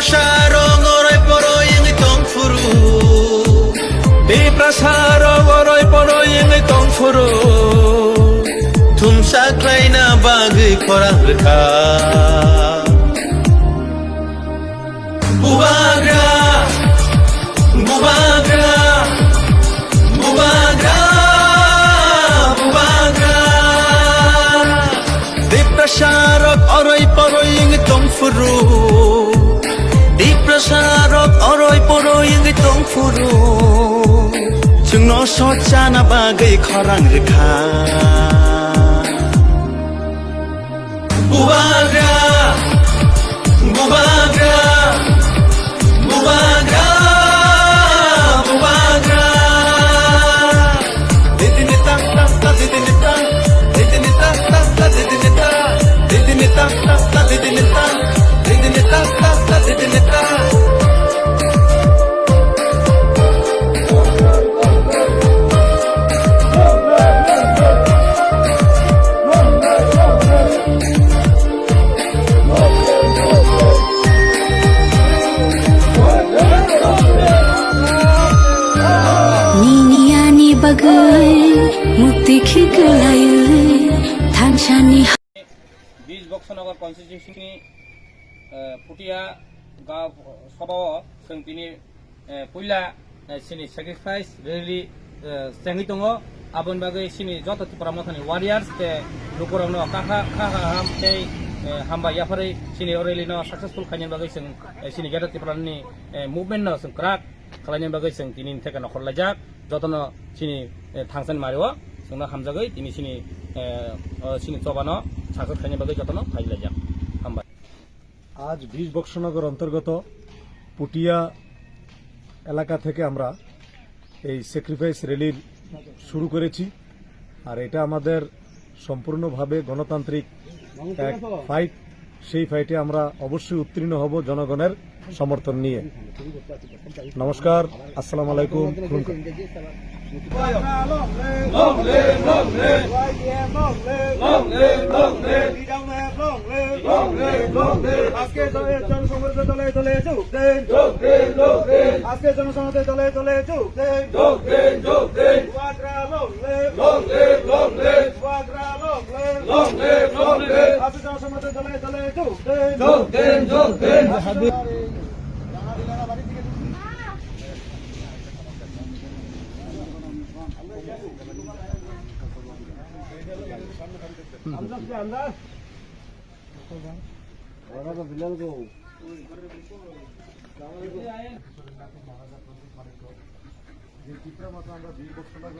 prasarong oray poroy ang itong furu. Di prasarong oray poroy ang itong furu. Tumsaklay na bagay korang reka. Bubagra, bubagra, bubagra, bubagra. Di prasarong oray poroy ang itong furu. Di prasarong oray poroy ang itong furu. Chungno socha na bagay korang reka. Bubagra, bubagra, bubagra, bubagra. Didinitang tak tak didinitang, didinitang tak tak didinitang, didinitang tak tak didinitang, didinitang tak tak didinitang. bagay mukti khiglayu thangsani 20 Boxanagar কনস্টিটিউশনनि पुटिया गाव सभायाव जों दिनै पहिला सिनि sacrifice rally सेंगि दङ आबन बागै सिनि जत प्रमथनि वारियार्स ते लुकरावनो काका हाम ते हामबा याफारै सिनि रेलिनो सक्सेसफुल खायनि बागै जों सिनि गेट तिप्रानि मुभमेन्ट न जों क्राक खालायनि बागै जों दिनै थेका नखरलायजाक जतनो सिनि थांसन मारियो जोंना हामजागै दिनै सिनि चबानो सक्सेस खायनि बागै जतनो खायलायजाक हामबा आज 20 বক্সনগর অন্তর্গত পুটিয়া এলাকা থেকে আমরা এই স্যাক্রিফাইস র্যালি শুরু করেছি আর এটা আমাদের সম্পূর্ণভাবে গণতান্ত্রিক এক ফাইট সেই ফাইটে আমরা অবশ্যই উত্তীর্ণ হব জনগণের সমর্থন নিয়ে নমস্কার আসসালামু আলাইকুম আজকে জনসংহতি দলে দলে যোগ আজকে জনসংহতি দলে দলে যোগ আজকে জনসংহতি দলে দলে যোগ আমরা